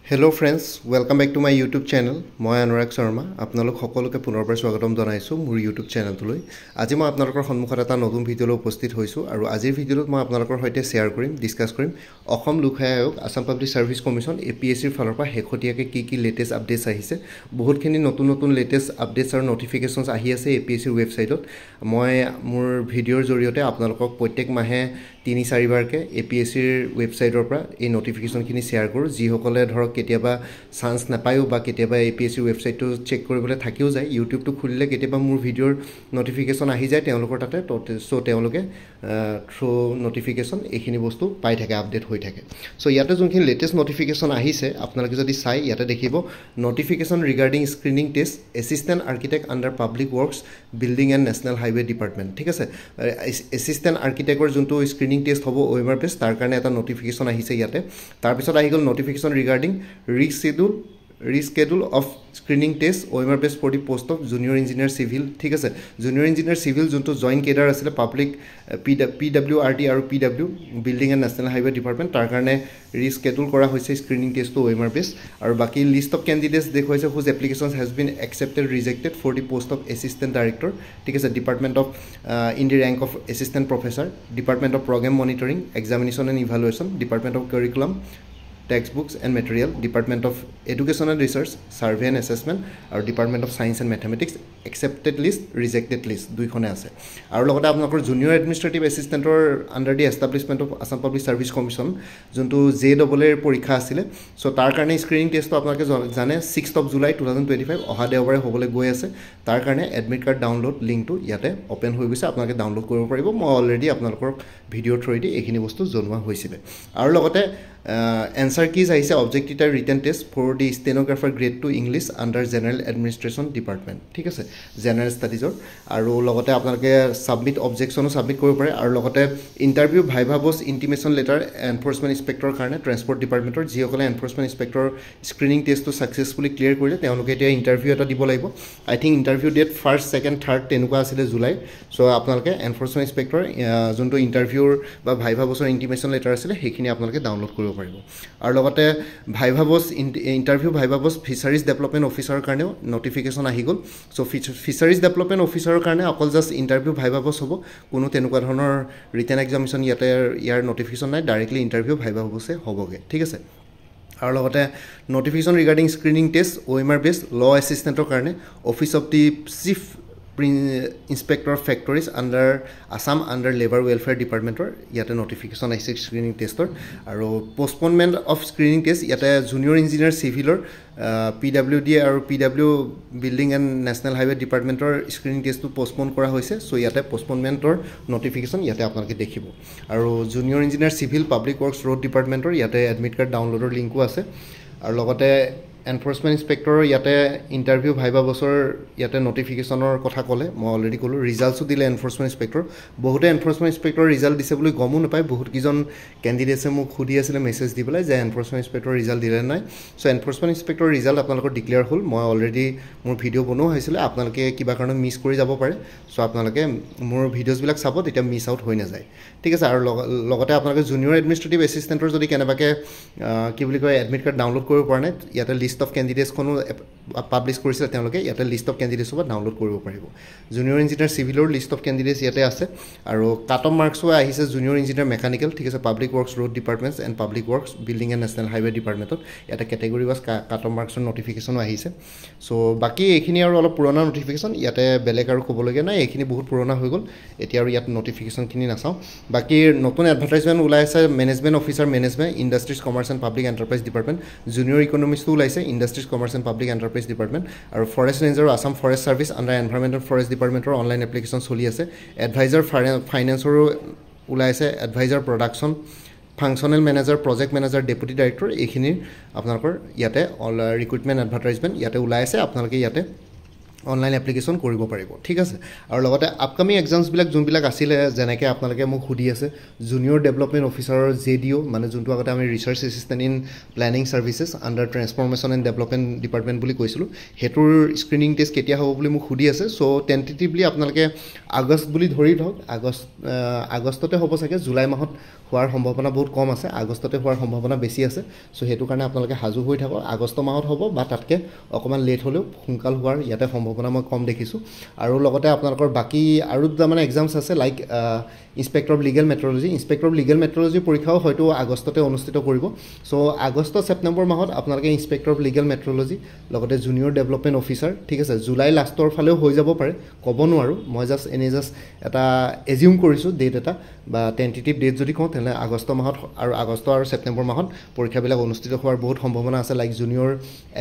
Hello friends, welcome back to my YouTube channel. মই অনুৰাগ শৰ্মা আপোনালোক সকলোকে পুনৰবাৰ স্বাগতম জনাইছো মোৰ YouTube চেনেলটোলৈ। আজি মই আপোনালোকৰ সন্মুখত এটা নতুন ভিডিঅ' লৈ উপস্থিত হৈছো আৰু আজিৰ ভিডিঅ'ত মই আপোনালোকৰ সৈতে শ্বেয়াৰ কৰিম, ডিসকাস কৰিম অসম লোক সেৱা আয়োগ, Assam public service commission APSC ৰ ফালৰ পৰা শেহতীয়াকৈ কি লেটেষ্ট আপডেটছ আহিছে। বহুতখিনি নতুন লেটেষ্ট আপডেটছ আৰু নটিফিকেশনছ আহি আছে APSC ৰ ৱেবছাইটত। মই মোৰ ভিডিঅ'ৰ জৰিয়তে আপোনালোকক প্ৰত্যেক মাহে ৩-৪ বাৰকে APSC ৰ ৱেবছাইটৰ পৰা এই নটিফিকেশনখিনি শ্বেয়াৰ কৰোঁ। যিসকলে ধৰক কেতিয়াবা চান্স নাপায়ো বা কেতিয়াবা APSC ৱেবছাইটটো চেক কৰিবলৈ থাকিও যায়, ইউটিউবটো খুলিলে কেতিয়াবা মোৰ ভিডিঅ'ৰ নটিফিকেশন আহি যায় তেওঁলোকৰ তাতে, সো তেওঁলোকে থ্ৰু নটিফিকেশন এইখিনি বস্তু পাই থাকে, আপডেট হৈ থাকে। সো ইয়াতে যোনখিনি লেটেষ্ট নটিফিকেশন আহিছে আপোনালোকে যদি চাই ইয়াতে দেখিব notification regarding screening test assistant architect under public works building and national highway department. ঠিক আছে, এছিষ্টেণ্ট আৰ্কিটেক্টৰ যোনটো স্ক্ৰিনিং টেষ্ট হ'ব OMR বেছ, তাৰ কাৰণে এটা নটিফিকেশন আহিছে ইয়াতে। তাৰপিছত আহি গ'ল notification regarding reschedule of screening test OMR based for the post of junior engineer civil. ঠিক আছে, junior engineer civil যোনটো জয়েন্ট কেডাৰ আছিল পাব্লিক PWRD আৰু PW building and national highway department, তাৰ কাৰণে ৰিস্কেডুল কৰা হৈছে স্ক্ৰিনিং টেষ্টটো OMR বেছ। আৰু বাকি লিষ্ট অফ কেণ্ডিডেটছ দেখুৱাইছে whose applications has been accepted rejected for the post of assistant director. ঠিক আছে, department of in the rank of assistant professor, department of programme monitoring, examination and evaluation, department of curriculum, textbooks and material, Department of Education and Research, Survey and Assessment, আৰু Department of Science and Mathematics, accepted list, rejected list দুইখনে আছে। আৰু লগতে আপোনালোকৰ junior administrative এছিষ্টেণ্টৰ under the establishment of Assam public service commission যোনটো JEE ৰ পৰীক্ষা আছিলে, সো তাৰ কাৰণে স্ক্ৰিনিং টেষ্টটো আপোনালোকে জানে 6 জুলাই 2025 অহা দেওবাৰে হ'বলৈ গৈ আছে। তাৰ কাৰণে এডমিট কাৰ্ড ডাউনলোড লিংকটো ইয়াতে অপেন হৈ গৈছে, আপোনালোকে ডাউনলোড কৰিব পাৰিব। মই অলৰেডি আপোনালোকৰ ভিডিঅ'ৰ থ্ৰুৱেদি এইখিনি বস্তু জনোৱা হৈছিলে। আৰু লগতে এনসাৰ কিজ আহিছে অবজেক্টিভ আৰু written test for the stenographer grade 2 English under general administration department. ঠিক আছে, জেনেৰেল ষ্টাডিজৰ। আৰু লগতে আপোনালোকে ছাবমিট অবজেকশ্যনো ছাবমিট কৰিব পাৰে। আৰু লগতে ইণ্টাৰভিউ ভাইভা বছ ইণ্টিমেশ্যন লেটাৰ এনফৰ্চমেণ্ট ইনস্পেক্টৰৰ কাৰণে ট্ৰেন্সপৰ্ট ডিপাৰ্টমেণ্টৰ যিসকলে এনফৰ্চমেণ্ট ইনস্পেক্টৰৰ স্ক্ৰিনিং টেষ্টটো ছাকচেছফুলি ক্লিয়াৰ কৰিলে তেওঁলোকে এতিয়া ইণ্টাৰভিউ এটা দিব লাগিব। আই থিংক ইণ্টাৰভিউ ডেট 1, 2, 3 তেনেকুৱা আছিলে জুলাই। ছ' আপোনালোকে এনফৰ্চমেণ্ট ইনস্পেক্টৰ যোনটো ইণ্টাৰভিউৰ বা ভাইভা বছৰ ইণ্টিমেশ্যন লেটাৰ আছিলে সেইখিনি আপোনালোকে ডাউনলোড কৰিব পাৰিব। আৰু লগতে ভাইভা বছ ইণ্টাৰভিউ ভাইভা বছ ফিচাৰিজ ডেভেলপমেণ্ট অফিচাৰৰ কাৰণেও নটিফিকেশ্যন আহি গ'ল। ছ' ফিচাৰিজ ডেভেলপমেণ্ট অফিচাৰৰ কাৰণে অকল জাষ্ট ইণ্টাৰভিউ ভাইভা বছ হ'ব, কোনো তেনেকুৱা ধৰণৰ ৰিটেন এক্সামিনেশ্যন ইয়াৰ নটিফিকেশ্যন নাই, ডাইৰেক্টলি ইণ্টাৰভিউ ভাইভা বছে হ'বগৈ। ঠিক আছে, আৰু লগতে notification regarding screening test OMR based law এছিষ্টেণ্টৰ কাৰণে office of the chief inspector factories under Assam under labour welfare ডিপাৰ্টমেণ্টৰ ইয়াতে নটিফিকেশ্যন আহিছে স্ক্ৰিনিং টেষ্টৰ। আৰু পষ্টপনমেণ্ট অফ স্ক্ৰিনিং টেষ্ট ইয়াতে জুনিয়ৰ ইঞ্জিনিয়াৰ চিভিলৰ PWD আৰু PW building and national highway ডিপাৰ্টমেণ্টৰ স্ক্ৰিনিং টেষ্টটো পষ্টপন কৰা হৈছে। ছ' ইয়াতে পষ্টপনমেণ্টৰ নটিফিকেশ্যন ইয়াতে আপোনালোকে দেখিব। আৰু junior engineer civil public works road ডিপাৰ্টমেণ্টৰ ইয়াতে এডমিট কাৰ্ড ডাউনলোডৰ লিংকো আছে। আৰু লগতে এনফৰ্চমেণ্ট ইনস্পেক্টৰৰ ইয়াতে ইণ্টাৰভিউ ভাইভা বছৰ ইয়াতে নটিফিকেশ্যনৰ কথা ক'লে, মই অলৰেডি ক'লোঁ। ৰিজাল্টছো দিলে এনফৰ্চমেণ্ট ইনস্পেক্টৰ, বহুতে এনফৰ্চমেণ্ট ইনস্পেক্টৰৰ ৰিজাল্ট দিছে বুলি গমো নাপায়। বহুতকেইজন কেণ্ডিডেটছে মোক সুধি আছিলে মেছেজ দি পেলাই যে এনফৰ্চমেণ্ট ইনস্পেক্টৰৰ ৰিজাল্ট দিলে নাই। ছ' এনফৰ্চমেণ্ট ইনস্পেক্টৰৰ ৰিজাল্ট আপোনালোকৰ ডিক্লেয়াৰ হ'ল। মই অলৰেডি মোৰ ভিডিঅ' বনোৱা হৈছিলে, আপোনালোকে কিবা কাৰণত মিছ কৰি যাব পাৰে। ছ' আপোনালোকে মোৰ ভিডিঅ'জবিলাক চাব, তেতিয়া মিছ আউট হৈ নাযায়। ঠিক আছে, আৰু লগতে আপোনালোকে জুনিয়ৰ এডমিনিষ্ট্ৰেটিভ এছিষ্টেণ্টৰ যদি কেনেবাকৈ কি বুলি কয় এডমিট কাৰ্ড ডাউনলোড কৰিব পৰা নাই, ইয়াতে লিষ্ট অফ কেণ্ডিডেটছখনো পাব্লিছ কৰিছিলে তেওঁলোকে, ইয়াতে লিষ্ট অফ কেণ্ডিডেটছৰ পৰা ডাউনলোড কৰিব পাৰিব। জুনিয়ৰ ইঞ্জিনিয়াৰ চিভিলৰ লিষ্ট অফ কেণ্ডিডেটছ ইয়াতে আছে। আৰু কাট অফ মাৰ্কছো আহিছে জুনিয়ৰ ইঞ্জিনিয়াৰ মেকানিকেল। ঠিক আছে, public works road departments and public works building and national highway ডিপাৰ্টমেণ্টত ইয়াতে কেটেগৰী ৱাইজ কাট অফ মাৰ্কছৰ নটিফিকেশ্যনো আহিছে। ছ' বাকী এইখিনি আৰু অলপ পুৰণা নটিফিকেশ্যন, ইয়াতে বেলেগ আৰু ক'বলগীয়া নাই, এইখিনি বহুত পুৰণা হৈ গ'ল। এতিয়া আৰু ইয়াত নটিফিকেশ্যনখিনি নাচাওঁ। বাকী নতুন এডভাৰটাইজমেণ্ট ওলাই আছে management officer management industries commerce and public enterprise department, junior ইকনমিক্সটো ওলাইছে industries commerce and public enterprise department. আৰু forest ranger Assam forest service under environment and forest ডিপাৰ্টমেণ্টৰ অনলাইন এপ্লিকেশ্যন চলি আছে। এডভাইজাৰ ফাইনেন্সৰো ওলাইছে, advisor production, functional manager, project manager, deputy director, এইখিনিৰ আপোনালোকৰ ইয়াতে ৰিক্ৰুইটমেণ্ট এডভাৰটাইজমেণ্ট ইয়াতে ওলাই আছে। আপোনালোকে ইয়াতে অনলাইন এপ্লিকেশ্যন কৰিব পাৰিব ঠিক আছে আৰু লগতে আপকামিং এক্সামছবিলাক যোনবিলাক আছিলে যেনেকৈ আপোনালোকে মোক সুধি আছে জুনিয়ৰ ডেভেলপমেণ্ট অফিচাৰৰ JDO মানে যোনটো আগতে আমি research assistant in planning services under transformation and development department বুলি কৈছিলোঁ সেইটোৰ স্ক্ৰিনিং টেষ্ট কেতিয়া হ'ব বুলি মোক সুধি আছে চ' টেণ্টেটিভলি আপোনালোকে আগষ্ট বুলি ধৰি থওক আগষ্টতে হ'ব চাগে জুলাই মাহত হোৱাৰ সম্ভাৱনা বহুত কম আছে আগষ্টতে হোৱাৰ সম্ভাৱনা বেছি আছে চ' সেইটো কাৰণে আপোনালোকে সাজু হৈ থাকক আগষ্ট মাহত হ'ব বা তাতকৈ অকণমান লেট হ'লেও সোনকাল হোৱাৰ ইয়াতে সম্ভাৱনা মই কম দেখিছোঁ আৰু লগতে আপোনালোকৰ বাকী আৰু দুটা মানে এক্সামছ আছে like inspector of legal metrology inspector of legal metrology পৰীক্ষাও হয়তো আগষ্টতে অনুষ্ঠিত কৰিব চ' আগষ্ট ছেপ্টেম্বৰ মাহত আপোনালোকে ইনস্পেক্টৰ অফ লিগেল মেট্ৰলজি লগতে জুনিয়ৰ ডেভেলপমেণ্ট অফিচাৰ ঠিক আছে জুলাই লাষ্টৰ ফালেও হৈ যাব পাৰে ক'ব নোৱাৰোঁ মই জাষ্ট এটা এজিউম কৰিছোঁ ডেট এটা বা টেণ্টেটিভ ডেট যদি কওঁ তেনেহ'লে আগষ্ট মাহত আৰু আগষ্ট আৰু ছেপ্টেম্বৰ মাহত পৰীক্ষাবিলাক অনুষ্ঠিত হোৱাৰ বহুত সম্ভাৱনা আছে like junior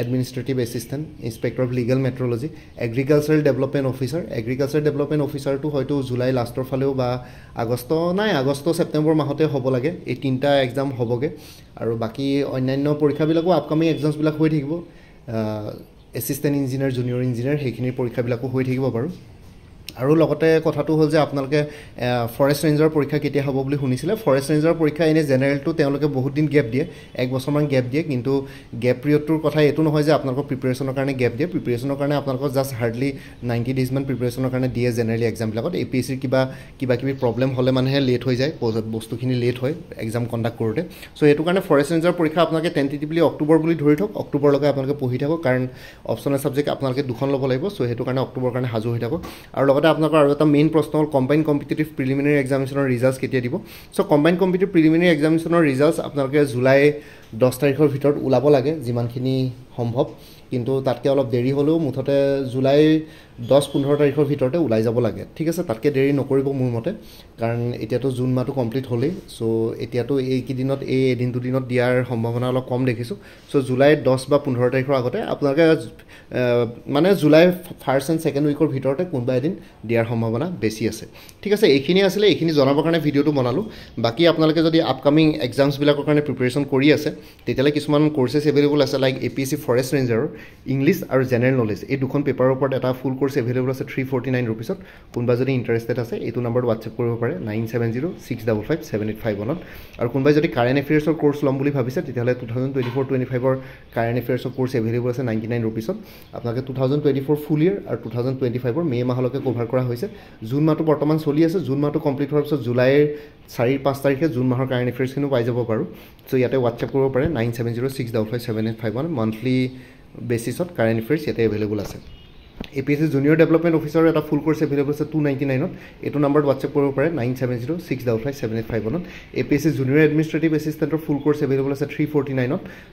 administrative assistant inspector of legal metrology agricultural development অফিচাৰটো হয়তো জুলাই লাষ্টৰ ফালেও বা আগষ্ট ছেপ্টেম্বৰ মাহতে হ'ব লাগে এই তিনিটা এক্সাম হ'বগৈ আৰু বাকী অন্যান্য পৰীক্ষাবিলাকো আপকামিং এক্সামছবিলাক হৈ থাকিব এছিষ্টেণ্ট ইঞ্জিনিয়াৰ জুনিয়ৰ ইঞ্জিনিয়াৰ সেইখিনিৰ পৰীক্ষাবিলাকো হৈ থাকিব বাৰু আৰু লগতে কথাটো হ'ল যে আপোনালোকে ফৰেষ্ট ৰেঞ্জৰ পৰীক্ষা কেতিয়া হ'ব বুলি শুনিছিলে ফৰেষ্ট ৰেঞ্জৰ পৰীক্ষা এনেই জেনেৰেলটো তেওঁলোকে বহুত দিন গেপ দিয়ে এক বছৰমান গেপ দিয়ে কিন্তু গেপ পিৰিয়ডটোৰ কথা এইটো নহয় যে আপোনালোকৰ প্ৰিপেৰেশ্যনৰ কাৰণে গেপ দিয়ে প্ৰিপেৰেশ্যনৰ কাৰণে আপোনালোকৰ জাষ্ট হাৰ্ডলি 90 ডেইজমান প্ৰিপেৰেশ্যনৰ কাৰণে দিয়ে জেনেৰেলি এক্সামবিলাকত APSCৰ কিবা কিবি প্ৰব্লেম হ'লে মানেহে লেট হৈ যায় বস্তুখিনি লেট হয় এক্সাম কণ্ডাক্ট কৰোঁতে চ' সেইটো কাৰণে ফৰেষ্ট ৰেঞ্জৰ পৰীক্ষা আপোনালোকে টেণ্টেটিভলি অক্টোবৰ বুলি ধৰি থওক অক্টোবৰলৈকে আপোনালোকে পঢ়ি থাকক কাৰণ অপশ্যনেল ছাবজেক্ট আপোনালোকে দুখন ল'ব লাগিব চ' সেইটো কাৰণে অক্টোবৰ কাৰণে সাজু হৈ থাকক আৰু লগতে আপোনালোকৰ আৰু এটা মেইন প্ৰশ্ন হ'ল কম্বাইন কম্পিটিটিভ প্ৰিলিমিনাৰী এক্সামিনেশ্যনৰ ৰিজাল্টছ কেতিয়া দিব চ' কম্বাইন কম্পিটিটিভ প্ৰিলিমিনাৰী এক্সামিনেশ্যনৰ ৰিজাল্টছ আপোনালোকে জুলাই 10 তাৰিখৰ ভিতৰত ওলাব লাগে যিমানখিনি সম্ভৱ কিন্তু তাতকৈ অলপ দেৰি হ'লেও মুঠতে জুলাই 10-15 তাৰিখৰ ভিতৰতে ওলাই যাব লাগে ঠিক আছে তাতকৈ দেৰি নকৰিব মোৰ মতে কাৰণ এতিয়াতো জুন মাহটো কমপ্লিট হ'লেই চ' এতিয়াতো এইকেইদিনত এদিন দুদিনত দিয়াৰ সম্ভাৱনা অলপ কম দেখিছোঁ চ' জুলাই 10 বা 15 তাৰিখৰ আগতে আপোনালোকে মানে জুলাই 1st and 2nd উইকৰ ভিতৰতে কোনোবা এদিন দিয়াৰ সম্ভাৱনা বেছি আছে ঠিক আছে এইখিনি আছিলে এইখিনি জনাবৰ কাৰণে ভিডিঅ'টো বনালোঁ বাকী আপোনালোকে যদি আপকামিং এক্সামছবিলাকৰ কাৰণে প্ৰিপেৰেশ্যন কৰি আছে তেতিয়াহ'লে কিছুমান কোৰ্চেছ এভেইলেবল আছে লাইক APSC ফৰেষ্ট ৰেঞ্জাৰৰ ইংলিছ আৰু জেনেৰেল নলেজ এই দুখন পেপাৰৰ ওপৰত এটা ফুল কোৰ্চ এভেইলেবল আছে 349 ৰুপিছত কোনোবা যদি ইণ্টাৰেষ্টেড আছে এইটো নাম্বাৰত হোৱাটছএপ কৰিব পাৰে 9706557851 আৰু কোনোবাই যদি কাৰেণ্ট এফেয়াৰ্ছৰ কোৰ্চ ল'ম বুলি ভাবিছে তেতিয়াহ'লে 2024-25ৰ কাৰেণ্ট এফেয়াৰ্ছৰ কোৰ্চ এভেইলেবল আছে 99 ৰুপিছত আপোনালোকে 2024 ফুল ইয়েৰ আৰু 2025ৰ মে' মাহলৈকে কভাৰ কৰা হৈছে জুন মাহটো বৰ্তমান চলি আছে জুন মাহটো কমপ্লিট হোৱাৰ পিছত জুলাইৰ 4-5 তাৰিখে জুন মাহৰ কাৰেণ্ট এফেয়াৰ্ছখিনিও পাই যাব পাৰোঁ চ' ইয়াতে হোৱাটছএপ কৰিব পাৰে 9706557851 মান্থলি বেচিছত কাৰেণ্ট এফেয়াৰ্ছ ইয়াতে এভেইলেবল আছে APSC জুনিয়ৰ ডেভেলপমেণ্ট অফিচাৰৰ এটা ফুল কোৰ্চ এভেইলেবল আছে 299ত এইটো নাম্বাৰত হোৱাটছএপ কৰিব পাৰে 9706557851 APSC জুনিয়ৰ এডমিনিষ্ট্ৰেটিভ এছিষ্টেণ্টৰ ফুল কোৰ্চ এভেইলেবল আছে 349ত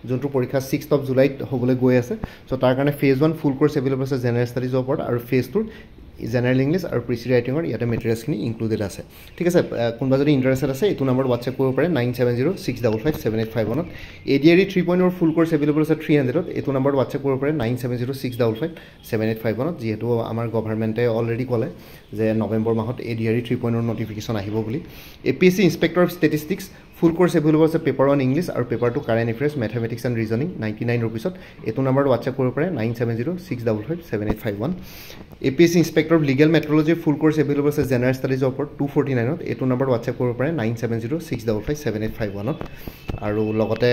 যোনটো পৰীক্ষা 6th of জুলাইত হ'বলৈ গৈ আছে চ' তাৰ কাৰণে ফেজ 1 ফুল কোৰ্চ এভেইলেবল আছে জেনেৰেল ষ্টাডিজৰ ওপৰত আৰু ফেজ 2 জেনেৰেল ইংলিছ আৰু প্ৰিচি ৰাইটিঙৰ ইয়াতে মেটেৰিয়েলছখিনি ইনক্লুডেড আছে ঠিক আছে কোনোবা যদি ইণ্টাৰেষ্টেড আছে এইটো নাম্বাৰত হোৱাটছএপ কৰিব পাৰে 9706557851 ADRE 3.0 ফুল কোৰ্চ এভেইলেবল আছে 300ত এইটো নাম্বাৰত হোৱাটছএপ কৰিব পাৰে 9706557851 যিহেতু আমাৰ গভৰ্ণমেণ্টে অলৰেডি ক'লে যে নৱেম্বৰ মাহত ADRE 3.0 নটিফিকেশ্যন আহিব বুলি APSC inspector of statistics full course available আছে পেপাৰ 1 ইংলিছ আৰু paper 2 current affairs mathematics and reasoning 99 ৰুপিছত এইটো নাম্বাৰত হোৱাটছএপ কৰিব পাৰে 9706557851 APSC inspector of legal metrology full course available আছে জেনেৰেল ষ্টাডিজৰ ওপৰত 249ত এইটো নাম্বাৰত হোৱাটছএপ কৰিব পাৰে 9706557851 আৰু লগতে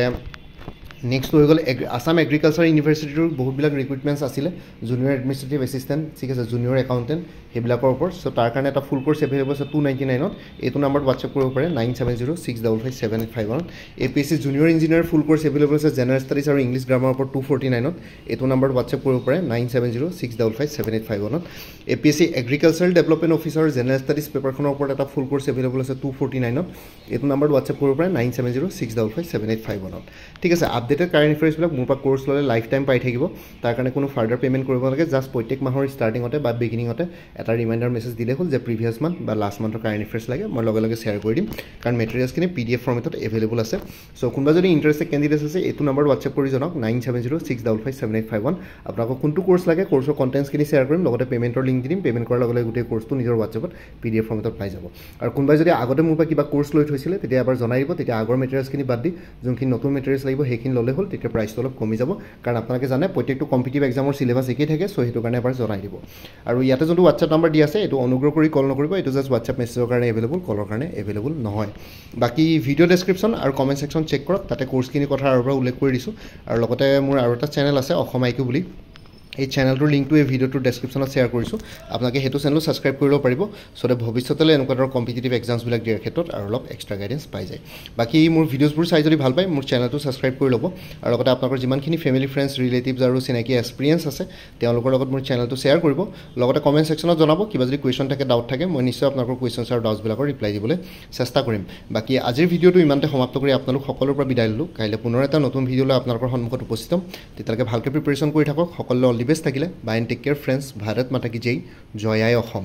নেক্সট হৈ গ'ল আছাম এগ্ৰিকালচাৰ ইউনিভাৰ্চিটিৰ বহুতবিলাক ৰিক্ৰুইটমেণ্টছ আছিলে জুনিয়ৰ এডমিনিষ্ট্ৰেটিভ এছিষ্টেণ্ট ঠিক আছে জুনিয়ৰ একাউণ্টেণ্ট সেইবিলাকৰ ওপৰত চ' তাৰ কাৰণে এটা ফুল কোৰ্চ এভেইলেবল আছে 299ত এইটো নাম্বাৰত হোৱাটছএপ কৰিব পাৰে 9706557851 APSC junior engineer full course available আছে জেনেৰেল ষ্টাডিজ আৰু ইংলিছ গ্ৰামাৰৰ ওপৰত 249ত এইটো নাম্বাৰত হোৱাটছএপ কৰিব পাৰে 9706557851 APSC agricultural development officer general studies পেপাৰখনৰ ওপৰত এটা ফুল কোৰ্চ এভেইলেবল আছে 249ত এইটো নাম্বাৰত হোৱাটছএপ কৰিব পাৰে 9706557851 ঠিক আছে আপডেটেড কাৰেণ্ট এফেয়াৰ্ছবিলাক মোৰ পৰা কোৰ্চ ল'লে লাইফ টাইম পাই থাকিব তাৰ কাৰণে কোনো ফাৰ্ডাৰ পে'মেণ্ট কৰিব নালাগে জাষ্ট প্ৰত্যেক মাহৰ ষ্টাৰ্টিঙতে বা বিগিনিঙতে এটা ৰিমাইণ্ডাৰ মেছেজ দিলে হ'ল যে প্ৰিভিয়াছ মান্থ বা লাষ্ট মান্থৰ কাৰেণ্ট এফেয়াৰ্ছ লাগে মই লগে লগে শ্বেয়াৰ কৰি দিম কাৰণ মেটেৰিয়েলছখিনি PDF ফৰ্মেটত এভেইলেবল আছে চ' কোনোবা যদি ইণ্টাৰেষ্টেড কেণ্ডিডেটছ আছে এইটো নম্বৰ হোৱাটছএপ কৰি জনাওক 9706557851 আপোনালোকক কোনটো কোৰ্ছ লাগে কোৰ্ছৰ কণ্টেণ্টছখিনি শ্বেয়াৰ কৰিম লগতে পে'মেণ্টৰ লিংক দিম পে'মেণ্ট কৰাৰ লগে লগে গোটেই কোৰ্ছটো নিজৰ হোৱাটছএপত PDF ফৰ্মেটত পাই যাব আৰু কোনোবাই যদি আগতে মোৰ পৰা কিবা কোৰ্ছ লৈ থৈছিলে তেতিয়া এবাৰ জনাই দিব তেতিয়া আগৰ মেটেৰিয়েলছখিনি বাদ দি যোনখিনি নতুন মেটেৰিয়েলছ লাগিব সেইখিনি ল'লে হ'ল তেতিয়া প্ৰাইচটো অলপ কমি যাব কাৰণ আপোনালোকে জানে প্ৰত্যেকটো কম্পিটিটিভ এক্সামৰ চিলেবাছ একেই থাকে চ' সেইটো কাৰণে এবাৰ জনাই দিব আৰু ইয়াতে যোনটো হোৱাটছএপ নাম্বাৰ দি আছে এইটো অনুগ্ৰহ কৰি কল নকৰিব এইটো জাষ্ট হোৱাটছএপ মেছেজৰ কাৰণে এভেইলেবল কলৰ কাৰণে এভেইলেবল নহয় বাকী ভিডিঅ' ডেছক্ৰিপশ্যন আৰু কমেণ্ট ছেকশ্যন চেক কৰক তাতে কোৰ্ছখিনিৰ কথা আৰু পৰা উল্লেখ কৰি দিছোঁ আৰু লগতে মোৰ আৰু এটা চেনেল আছে অসম IQ বুলি এই চেনেলটোৰ লিংকটো এই ভিডিঅ'টোৰ ডেছক্ৰিপশ্যনত শ্বেয়াৰ কৰিছোঁ আপোনালোকে সেইটো চেনেলো ছাবস্ক্ৰাইব কৰিব পাৰিব চ' ভৱিষ্যতলৈ এনেকুৱা ধৰণৰ কম্পিটিটিভ এক্সামছবিলাক দিয়াৰ ক্ষেত্ৰত আৰু অলপ এক্সট্ৰা গাইডেঞ্চ পাই যায় বাকী মোৰ ভিডিঅ'ছবোৰ চাই যদি ভাল পায় মোৰ চেনেলটো ছাবস্ক্ৰাইব কৰি ল'ব আৰু লগতে আপোনালোকৰ যিমানখিনি ফেমিলি ফ্ৰেণ্ডছ ৰিলেটিভছ আৰু চিনাকি এক্সপিৰিয়েঞ্চ আছে তেওঁলোকৰ লগত মোৰ চেনেলটো শ্বেয়াৰ কৰিব লগতে কমেণ্ট ছেকশ্যনত জনাব কিবা যদি কুৱেশ্যন থাকে ডাউট থাকে মই নিশ্চয় আপোনালোকৰ কুৱেশ্যনছ আৰু ডাউটছবিলাকৰ ৰিপ্লাই দিবলৈ চেষ্টা কৰিম বাকী আজিৰ ভিডিঅ'টো ইমানতে সমাপ্ত কৰি আপোনালোক সকলোৰে পৰা বিদায় ল'লোঁ কাইলৈ পুনৰ এটা নতুন ভিডিঅ' লৈ আপোনালোকৰ সন্মুখত উপস্থিত হ'ম তেতিয়ালৈকে ভালকৈ প্ৰিপেৰেশ্যন কৰি থাকক সকলোলৈ অল দি বেষ্ট থাকিলে bye and take care friends Bharat মাতা কি জয় জয় আই অসম